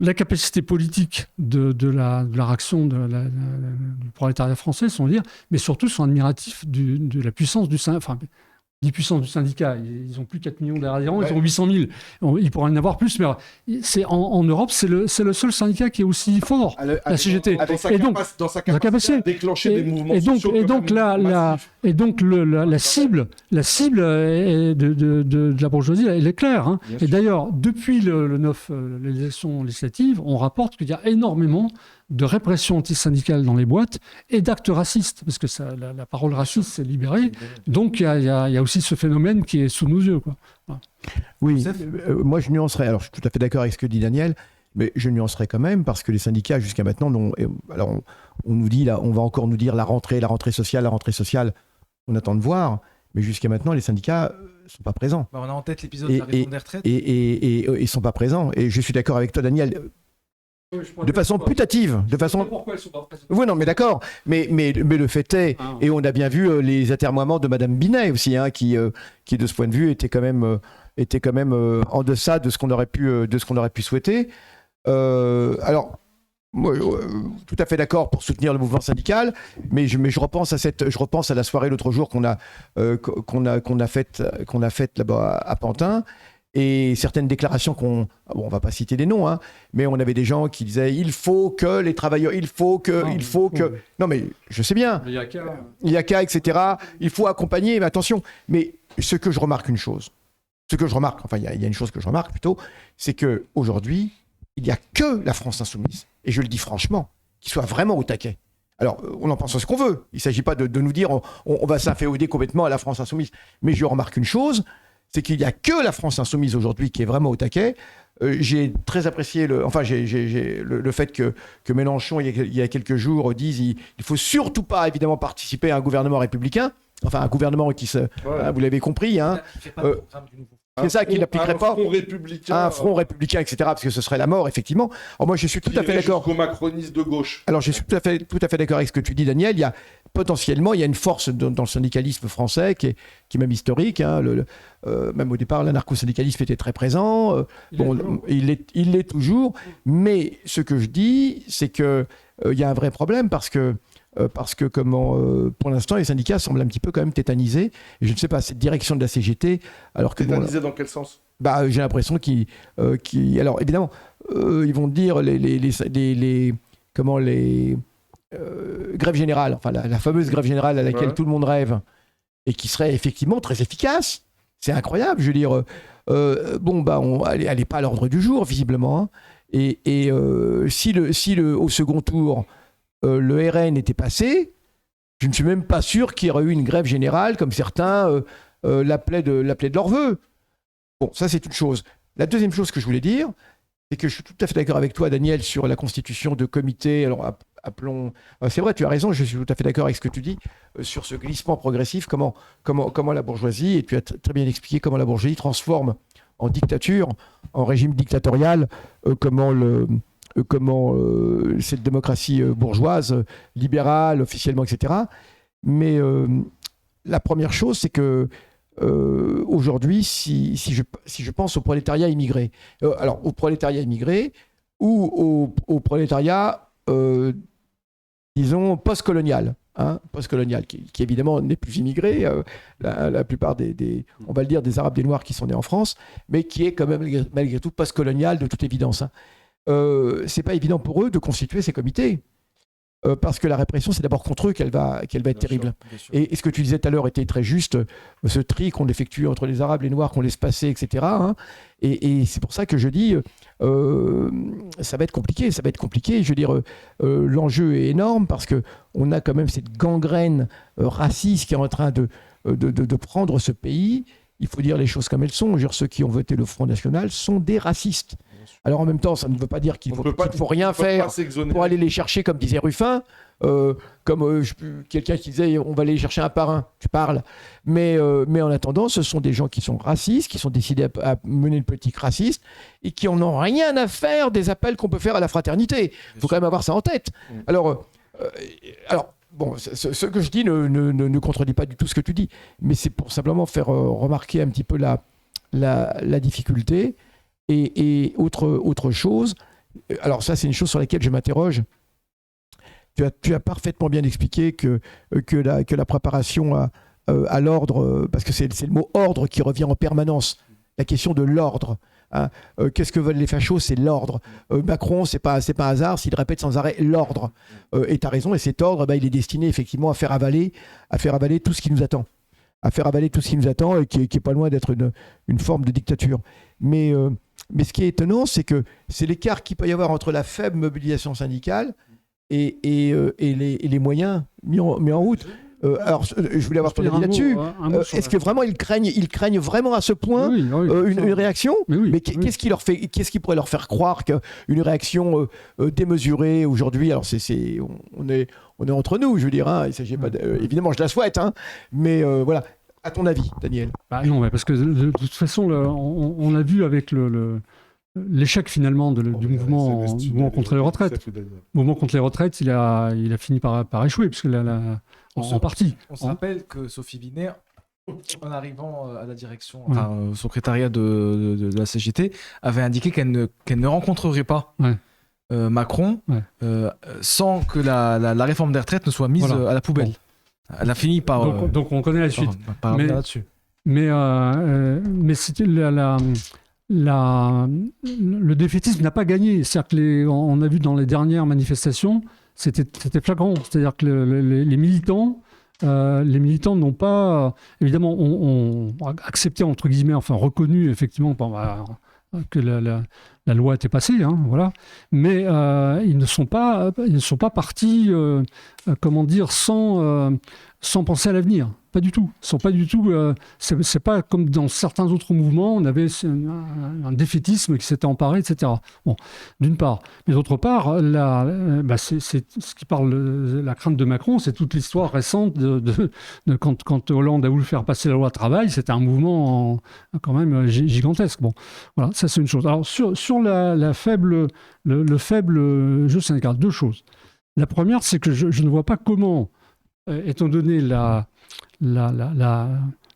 la capacité politique de la réaction du prolétariat français, sans dire, mais surtout son admiratif de la puissance du syndicat. Enfin, des puissances du syndicat, ils ont plus 4 millions d'adhérents, ils ont 800 000. Ils pourraient en avoir plus, mais en Europe, c'est le seul syndicat qui est aussi fort, la CGT. Dans sa capacité à déclencher des mouvements sociaux. Et donc la cible de la bourgeoisie, elle est claire. Hein. Et d'ailleurs, depuis le 9, l'élection législative, on rapporte qu'il y a énormément de répression antisyndicale dans les boîtes et d'actes racistes, parce que la parole raciste s'est libérée. Donc il y a aussi ce phénomène qui est sous nos yeux, quoi. Voilà. Oui, moi je nuancerais. Alors je suis tout à fait d'accord avec ce que dit Daniel, mais je nuancerais quand même parce que les syndicats jusqu'à maintenant, on nous dit là, on va encore nous dire la rentrée sociale, on attend de voir. Mais jusqu'à maintenant, les syndicats ne sont pas présents. On a en tête l'épisode de la réforme des retraites. Et ils ne sont pas présents. Et je suis d'accord avec toi, Daniel. De façon putative, Pourquoi ils sont pas présents ? Oui, non, mais d'accord. Mais le fait est, et on a bien vu les atermoiements de Madame Binet aussi, hein, qui de ce point de vue était quand même en deçà de ce qu'on aurait pu souhaiter. Alors, moi, tout à fait d'accord pour soutenir le mouvement syndical, mais je repense à la soirée l'autre jour qu'on a faite là-bas à Pantin. Et certaines déclarations on va pas citer des noms, hein, mais on avait des gens qui disaient il faut que les travailleurs, il faut que. Non mais je sais bien. Il y a qu'à, etc. Il faut accompagner, mais attention. Mais ce que je remarque, il y a une chose que je remarque plutôt, c'est que aujourd'hui, il n'y a que la France insoumise, et je le dis franchement, qui soit vraiment au taquet. Alors, on en pense ce qu'on veut. Il ne s'agit pas de nous dire on va s'inféoder complètement à la France insoumise. Mais je remarque une chose, c'est qu'il n'y a que la France insoumise aujourd'hui qui est vraiment au taquet. J'ai très apprécié le fait que Mélenchon, il y a quelques jours, dise il ne faut surtout pas, évidemment, participer à un gouvernement républicain. Enfin, un gouvernement qui se... Hein, vous l'avez compris. Hein, c'est ça qu'il n'appliquerait pas. Un front républicain, etc. Parce que ce serait la mort, effectivement. Alors moi, je suis tout à fait d'accord. Jusqu'au macronisme de gauche. Alors, je suis tout à fait d'accord avec ce que tu dis, Daniel. Il y a potentiellement, il y a une force dans le syndicalisme français qui est même historique. Hein. Même au départ, l'anarcho-syndicalisme était très présent. Il l'est toujours. Mais ce que je dis, c'est qu'il y a un vrai problème parce que pour l'instant, les syndicats semblent un petit peu quand même tétanisés. Et je ne sais pas, cette direction de la CGT... alors que tétanisés dans quel sens ? J'ai l'impression alors évidemment, ils vont dire les grèves générales, enfin la fameuse grève générale à laquelle tout le monde rêve, et qui serait effectivement très efficace. C'est incroyable, je veux dire. Elle n'est pas à l'ordre du jour, visiblement. Hein. Et si au second tour... le RN était passé, je ne suis même pas sûr qu'il y aurait eu une grève générale comme certains l'appelaient de leur vœu. Bon, ça c'est une chose. La deuxième chose que je voulais dire, c'est que je suis tout à fait d'accord avec toi, Daniel, sur la constitution de comités. Alors appelons... c'est vrai, tu as raison, je suis tout à fait d'accord avec ce que tu dis sur ce glissement progressif, comment la bourgeoisie, et tu as très bien expliqué comment la bourgeoisie transforme en dictature, en régime dictatorial, comment cette démocratie bourgeoise, libérale, officiellement, etc. Mais la première chose, c'est que aujourd'hui, si je pense au prolétariat immigré, alors au prolétariat immigré ou au prolétariat, disons, post-colonial, hein, qui évidemment n'est plus immigré, la plupart on va le dire, des Arabes, des Noirs qui sont nés en France, mais qui est quand même malgré tout post-colonial de toute évidence. Hein. C'est pas évident pour eux de constituer ces comités. Parce que la répression, c'est d'abord contre eux qu'elle va être terrible. Sûr. Et ce que tu disais tout à l'heure était très juste, ce tri qu'on effectue entre les Arabes, les Noirs, qu'on laisse passer, etc. Hein. Et c'est pour ça que je dis, ça va être compliqué. Je veux dire, l'enjeu est énorme parce qu'on a quand même cette gangrène raciste qui est en train de prendre ce pays. Il faut dire les choses comme elles sont. Je veux dire, ceux qui ont voté le Front National sont des racistes. Alors en même temps, ça ne veut pas dire qu'il ne faut rien faire pour aller les chercher, comme disait Ruffin, quelqu'un qui disait on va aller les chercher un par un, tu parles. Mais en attendant, ce sont des gens qui sont racistes, qui sont décidés à mener une politique raciste et qui n'en ont rien à faire des appels qu'on peut faire à la fraternité. Il faut quand même avoir ça en tête. Alors bon, ce que je dis ne contredit pas du tout ce que tu dis, mais c'est pour simplement faire remarquer un petit peu la difficulté. Et autre chose, alors ça c'est une chose sur laquelle je m'interroge. Tu as parfaitement bien expliqué que la préparation à l'ordre, parce que c'est le mot ordre qui revient en permanence, la question de l'ordre. Hein. Qu'est-ce que veulent les fachos? C'est l'ordre. Macron, c'est pas un hasard s'il répète sans arrêt l'ordre. Et tu as raison, et cet ordre, il est destiné effectivement à faire avaler tout ce qui nous attend. À faire avaler tout ce qui nous attend, et qui est pas loin d'être une forme de dictature. Mais ce qui est étonnant, c'est que c'est l'écart qu'il peut y avoir entre la faible mobilisation syndicale et les moyens mis en route. Alors, je voulais avoir ton avis là-dessus. Est-ce que vraiment ils craignent vraiment à ce point une réaction? Mais qu'est-ce qui pourrait leur faire croire qu'une réaction démesurée aujourd'hui? Alors on est entre nous, je veux dire. Hein, il s'agit pas évidemment, je la souhaite, hein, mais voilà. À ton avis, Daniel? Non, parce que de toute façon, on a vu avec l'échec finalement du mouvement contre les retraites. Le mouvement contre les retraites, il a fini par échouer, puisque en partie. On se rappelle que Sophie Binet, en arrivant à la direction, au secrétariat de la CGT, avait indiqué qu'elle ne rencontrerait pas Macron sans que la réforme des retraites ne soit mise à la poubelle. Bon. Elle a fini par... Donc on connaît la suite. Là-dessus. Mais c'était le défaitisme n'a pas gagné. C'est-à-dire on a vu dans les dernières manifestations, c'était flagrant. C'est-à-dire que les militants n'ont pas, évidemment, ont accepté, entre guillemets, enfin reconnu effectivement que la loi était passée, hein, voilà. Mais ils ne sont pas partis, comment dire, sans penser à l'avenir. Pas du tout. Ils sont pas du tout. C'est pas comme dans certains autres mouvements, on avait un défaitisme qui s'était emparé, etc. Bon, d'une part, mais d'autre part, c'est ce qui parle. La crainte de Macron, c'est toute l'histoire récente de quand Hollande a voulu faire passer la loi travail, c'était un mouvement quand même gigantesque. Bon, voilà, ça c'est une chose. Alors sur le faible jeu syndical, deux choses. La première, c'est que je ne vois pas comment, étant donné la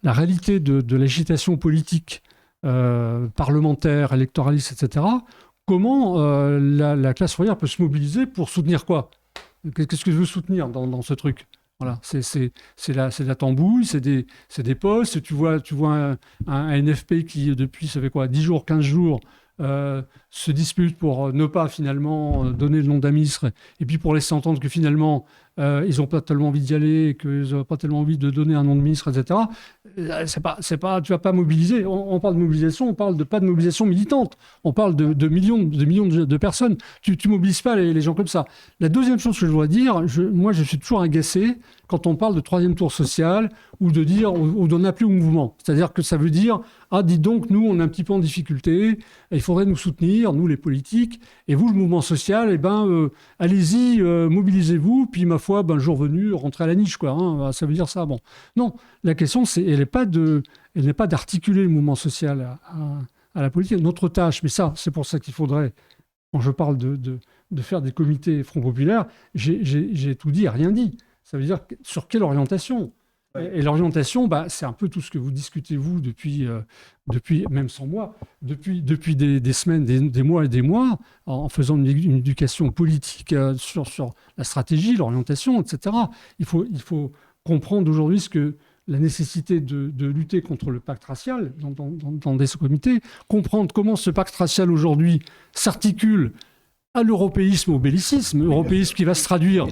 réalité de l'agitation politique, parlementaire, électoraliste, etc., comment la classe ouvrière peut se mobiliser pour soutenir quoi? Qu'est-ce que je veux soutenir dans ce truc? Voilà, c'est la tambouille, c'est des postes. Tu vois un NFP qui, depuis, ça fait quoi, 10 jours, 15 jours, se dispute pour ne pas finalement donner le nom d'un ministre, et puis pour laisser entendre que finalement ils n'ont pas tellement envie d'y aller, qu'ils n'ont pas tellement envie de donner un nom de ministre, etc. Tu vas pas mobiliser. On parle de mobilisation, on parle pas de mobilisation militante. On parle de millions de personnes. Tu mobilises pas les gens comme ça. La deuxième chose que je dois dire, moi je suis toujours agacé quand on parle de troisième tour social ou de dire ou d'en appeler au mouvement. C'est-à-dire que ça veut dire dis donc, nous on est un petit peu en difficulté, il faudrait nous soutenir, nous les politiques, et vous le mouvement social, allez-y, mobilisez-vous, puis ma foi, le jour venu, rentrez à la niche, quoi. Hein, ça veut dire ça. Bon, non, la question elle n'est pas d'articuler le mouvement social à la politique. Notre tâche, mais ça, c'est pour ça qu'il faudrait, quand je parle de faire des comités Front Populaire, j'ai tout dit et rien dit. Ça veut dire sur quelle orientation? Et l'orientation, c'est un peu tout ce que vous discutez, vous, depuis même sans moi, depuis des semaines, des mois et des mois, en faisant une éducation politique sur la stratégie, l'orientation, etc. Il faut comprendre aujourd'hui la nécessité de lutter contre le pacte racial dans des comités, comprendre comment ce pacte racial aujourd'hui s'articule à l'européisme, au bellicisme, européisme qui va se traduire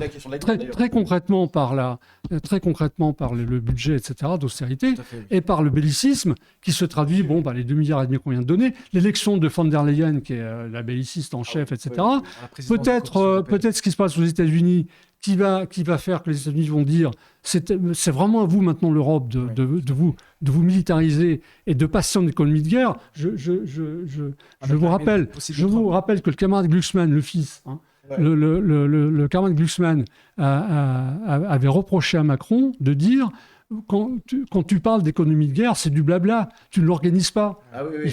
très concrètement par le budget, etc., d'austérité, et par le bellicisme qui se traduit, les 2,5 milliards qu'on vient de donner, l'élection de von der Leyen, qui est la belliciste en chef, etc. Peut-être ce qui se passe aux États-Unis, qui va faire que les États-Unis vont dire c'est vraiment à vous maintenant l'Europe de vous militariser et de passer en économie de guerre. Je vous rappelle que le camarade Glucksmann, le fils, le camarade Glucksmann avait reproché à Macron de dire quand tu parles d'économie de guerre, c'est du blabla. Tu ne l'organises pas. Ah oui,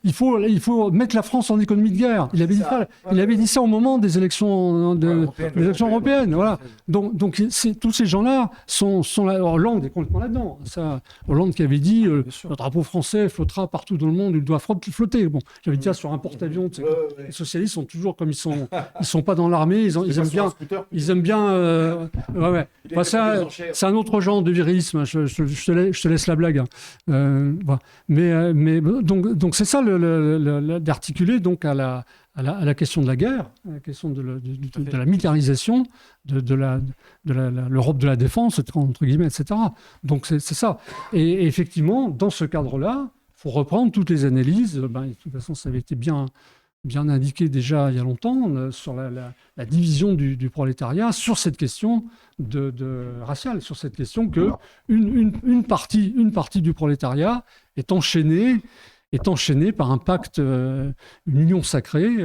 Il faut mettre la France en économie de guerre. Il avait dit ça. Il avait dit ça au moment des élections, européennes. Voilà. Donc tous ces gens-là sont là. Hollande est complètement là-dedans. Ça, Hollande qui avait dit le drapeau français flottera partout dans le monde, il doit flotter. Bon, j'avais dit ça sur un porte-avions. Les socialistes sont toujours comme ils sont pas dans l'armée. Ils aiment bien. Enfin, c'est un autre genre de virilisme. Je te laisse la blague. Voilà. Mais donc c'est ça d'articuler donc à la question de la guerre, à la question de la militarisation de l'Europe de la défense, entre guillemets, etc. Donc c'est ça. Et effectivement, dans ce cadre-là, il faut reprendre toutes les analyses. De toute façon, ça avait été bien indiqué déjà il y a longtemps sur la division du prolétariat, sur cette question raciale, sur cette question que une partie du prolétariat est enchaînée par un pacte, une union sacrée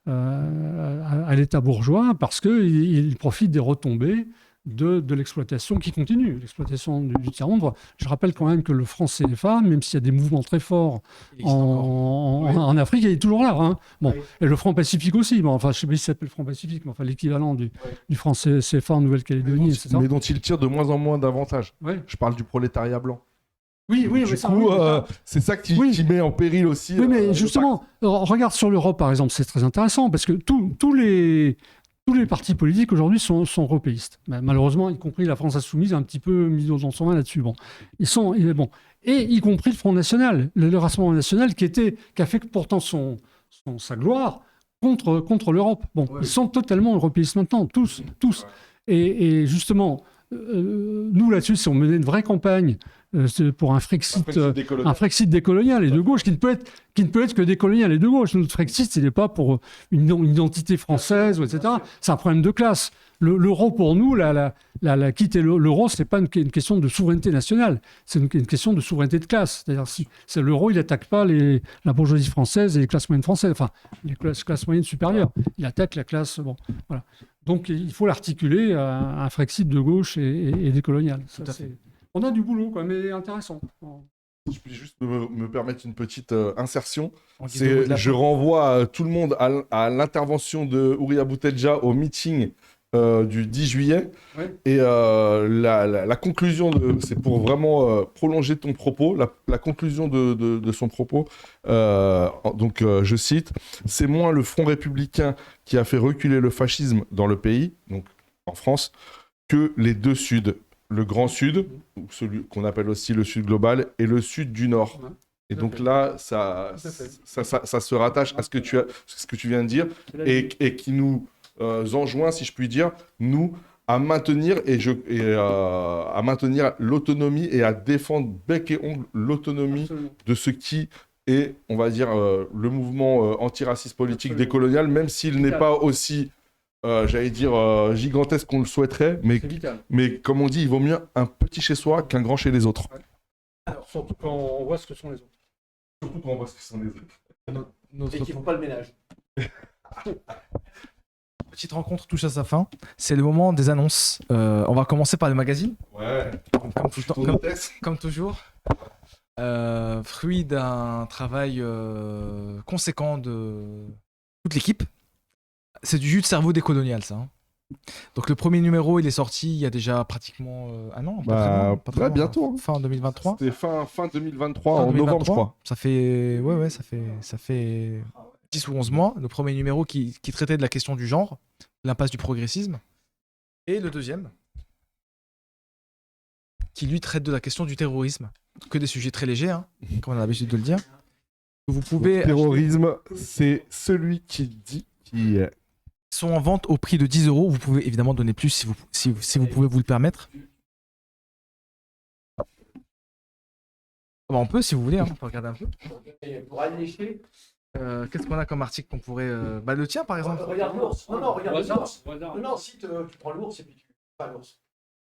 à l'État bourgeois, parce qu'il profite des retombées de l'exploitation qui continue, l'exploitation du tiers-monde. Je rappelle quand même que le franc CFA, même s'il y a des mouvements très forts en Afrique, il est toujours là. Hein. Bon. Oui. Et le franc Pacifique aussi. Bon, enfin, je ne sais pas si ça s'appelle franc Pacifique, mais enfin, l'équivalent du franc CFA en Nouvelle-Calédonie, etc. Mais dont il tire de moins en moins d'avantages. Oui. Je parle du prolétariat blanc. Oui, du coup, c'est ça qui met en péril aussi. Oui, mais justement, regarde sur l'Europe, par exemple, c'est très intéressant, parce que tous les partis politiques aujourd'hui sont européistes. Malheureusement, y compris la France insoumise, un petit peu mis dans son main là-dessus. Bon. Et y compris le Front National, le Rassemblement National, qui a fait pourtant sa gloire contre l'Europe. Bon, ils sont totalement européistes maintenant, tous. Et justement, nous là-dessus, si on menait une vraie campagne pour un Frexit décolonial et de gauche, qui ne peut être que décolonial et de gauche. Notre Frexit, ce n'est pas pour une identité française, etc. C'est un problème de classe. L'euro, pour nous, quitter l'euro, ce n'est pas une question de souveraineté nationale, c'est une question de souveraineté de classe. C'est-à-dire, c'est l'euro, il n'attaque pas la bourgeoisie française et les classes moyennes françaises, enfin, les classes moyennes supérieures. Il attaque la classe... Bon, voilà. Donc, il faut l'articuler à un Frexit de gauche et décolonial. On a du boulot, quoi, mais intéressant. Je peux juste me permettre une petite insertion. Je renvoie tout le monde à l'intervention de Houria Boutelja au meeting du 10 juillet. Ouais. Et la conclusion, c'est pour vraiment prolonger ton propos, la conclusion de son propos, donc je cite, « C'est moins le Front républicain qui a fait reculer le fascisme dans le pays, donc en France, que les deux Suds. Le Grand Sud, celui qu'on appelle aussi le Sud global, et le Sud du Nord. Ouais, et donc là, ça se rattache à ce que tu viens de dire et qui nous enjoint, si je puis dire, nous, à maintenir, à maintenir l'autonomie et à défendre bec et ongle l'autonomie de ce qui est, on va dire, le mouvement antiraciste politique décolonial, même s'il n'est pas aussi... j'allais dire gigantesque qu'on le souhaiterait, mais comme on dit, il vaut mieux un petit chez soi qu'un grand chez les autres. Ouais. Alors, surtout quand on voit ce que sont les autres. Surtout quand on voit ce que sont les autres. Et qu'ils ne font pas le ménage. Petite rencontre touche à sa fin. C'est le moment des annonces. On va commencer par le magazine. Ouais. Comme toujours. Fruit d'un travail conséquent de toute l'équipe. C'est du jus de cerveau décolonial, ça. Hein. Donc le premier numéro, il est sorti il y a déjà pratiquement un an. Pas très loin, bientôt. Fin 2023. C'était fin 2023, en novembre, je crois. Ça fait 10 ou 11 mois. Le premier numéro qui traitait de la question du genre, l'impasse du progressisme. Et le deuxième, qui lui traite de la question du terrorisme. Que des sujets très légers, hein, comme on a l'habitude de le dire. Vous pouvez le terrorisme, c'est celui qui dit qui est... sont en vente au prix de 10 €. Vous pouvez évidemment donner plus si vous pouvez vous le permettre. On peut si vous voulez, hein. On peut regarder un peu. Pour allécher. Qu'est-ce qu'on a comme article qu'on pourrait... le tien par exemple. Regarde l'ours. Non, regarde l'ours. Non, si tu prends l'ours et puis tu... Pas l'ours.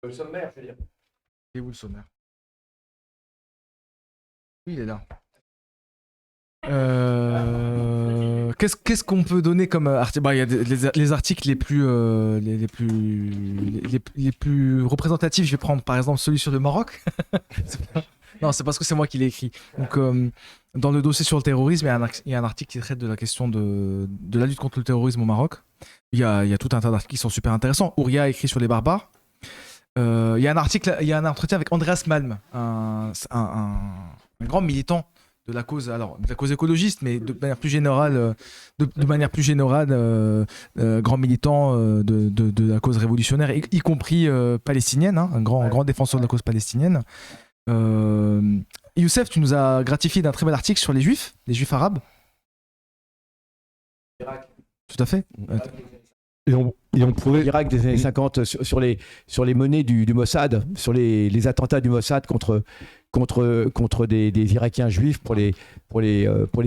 Le sommaire, je veux dire. Et où le sommaire? Oui, il est là. qu'est-ce qu'on peut donner comme article? Il y a les articles les plus représentatifs. Je vais prendre par exemple celui sur le Maroc. Non, c'est parce que c'est moi qui l'ai écrit. Donc, dans le dossier sur le terrorisme, il y a un article qui traite de la question de la lutte contre le terrorisme au Maroc. Il y a tout un tas d'articles qui sont super intéressants. Ouria a écrit sur les barbares. Il y a un entretien avec Andreas Malm, un grand militant de la cause écologiste, mais de manière plus générale, grand militant de la cause révolutionnaire, y compris palestinienne, hein, un grand défenseur de la cause palestinienne. Youssef, tu nous as gratifié d'un très bel article sur les juifs arabes. Tout à fait. Et on pourrait... L'Irak des années 50 sur les menées du Mossad, sur les attentats du Mossad contre des Irakiens juifs pour les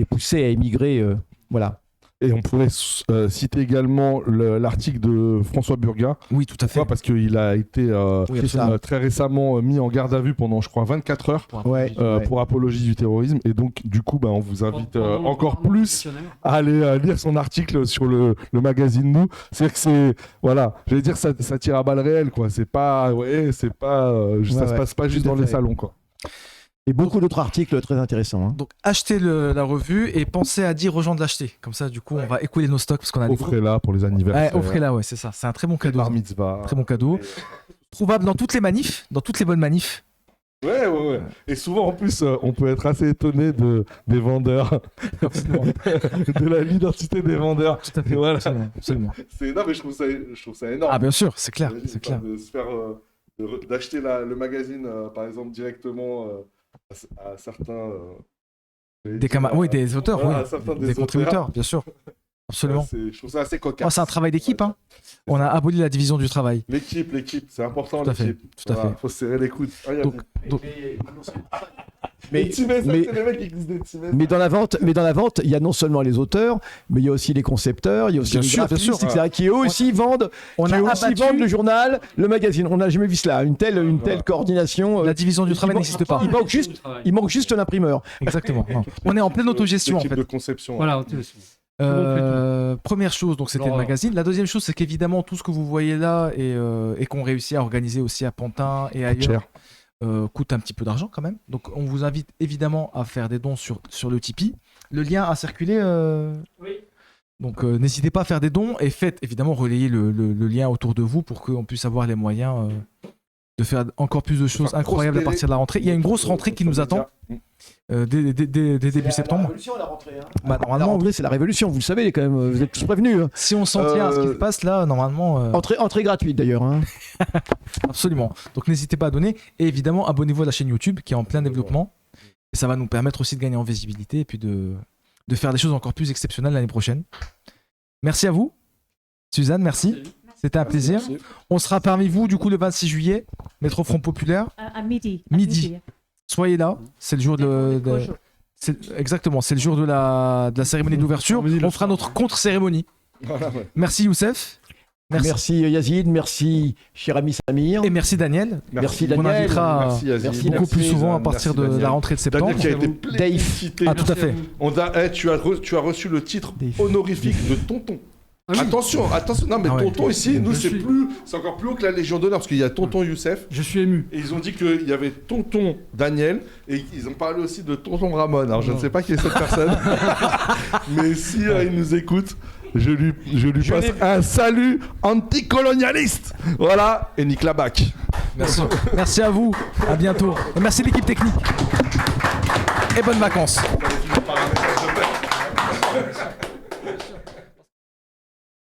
pousser à émigrer. Voilà. Et on pourrait citer également l'article de François Burga. Oui, tout à fait. Pourquoi ? Parce qu'il a été très récemment mis en garde à vue pendant, je crois, 24 heures pour apologie du terrorisme. Et donc, du coup, on vous invite encore plus à aller lire son article sur le magazine Nous. C'est-à-dire que c'est... Voilà, j'allais dire, ça tire à balles réelles, quoi. Ça se passe pas juste dans les salons, quoi. Et beaucoup d'autres articles très intéressants. Hein. Donc achetez la revue et pensez à dire aux gens de l'acheter. Comme ça, du coup, on va écouler nos stocks parce qu'on a offrez-la pour les anniversaires. Offrez-la, ouais, c'est ça. C'est un très bon cadeau. Bar mitzvah. Très bon cadeau. Trouvable dans toutes les manifs, dans toutes les bonnes manifs. Ouais. Et souvent, en plus, on peut être assez étonné des vendeurs, de l'identité des vendeurs. Tout à fait. Voilà. Absolument. Non, mais je trouve ça énorme. Ah, bien sûr, c'est clair. De se faire, d'acheter le magazine, par exemple, directement à certains... des auteurs, voilà, des contributeurs, bien sûr. Absolument. Je trouve ça assez cocasse. C'est un travail d'équipe. Hein. On a aboli la division du travail. L'équipe, c'est important. Tout à fait. Il faut se serrer les coudes. Mais dans la vente, il y a non seulement les auteurs, mais il y a aussi les concepteurs, il y a aussi les graphistes, etc., qui eux aussi vendent le journal, le magazine. On n'a jamais vu cela, une telle coordination. La division du travail n'existe pas. Il manque juste l'imprimeur. Exactement. Non. On est en pleine autogestion, en fait. de conception. Voilà, autogestion. Première chose, donc c'était le magazine. La deuxième chose, c'est qu'évidemment tout ce que vous voyez là et qu'on réussit à organiser aussi à Pantin et ailleurs coûte un petit peu d'argent quand même. Donc on vous invite évidemment à faire des dons sur le Tipeee. Le lien a circulé. Oui. Donc n'hésitez pas à faire des dons et faites évidemment relayer le lien autour de vous pour qu'on puisse avoir les moyens de faire encore plus de choses incroyables à partir de la rentrée. Il y a une grosse rentrée qui nous attend dès début septembre. La révolution, la rentrée. Hein. Normalement, la rentrée, c'est la révolution, vous le savez, quand même, vous êtes tous prévenus. Hein. Si on s'en tient à ce qui se passe là, normalement... Entrée gratuite d'ailleurs. Hein. Absolument. Donc n'hésitez pas à donner. Et évidemment, abonnez-vous à la chaîne YouTube qui est en plein développement. Et ça va nous permettre aussi de gagner en visibilité et puis de faire des choses encore plus exceptionnelles l'année prochaine. Merci à vous. Suzanne, merci. C'était un plaisir. Merci. On sera parmi vous du coup le 26 juillet, Métro Front Populaire. À midi. Midi. Soyez là, c'est le jour exactement, c'est le jour de la cérémonie d'ouverture. On fera notre contre-cérémonie. Voilà, ouais. Merci Youssef. Merci Yazid, merci cher ami Samir. Et merci Daniel. Merci On Daniel. invitera Merci, Yazid. beaucoup plus souvent à Merci, partir de Daniel. la rentrée de septembre. Daniel qui a été Dave. plébiscité. Ah tout à fait. Tu as reçu le titre honorifique de tonton. Ah oui. Attention, non mais Ah ouais. tonton ici, nous Je c'est suis- encore plus haut que la Légion d'honneur parce qu'il y a tonton Youssef Je suis ému. et ils ont dit qu'il y avait tonton Daniel et ils ont parlé aussi de tonton Ramon. Alors je ne sais pas qui est cette personne, mais si il nous écoute, je lui passe un salut anticolonialiste. Voilà, et Nick Labac. Merci. Merci à vous. À bientôt. Et merci l'équipe technique. Et bonnes vacances.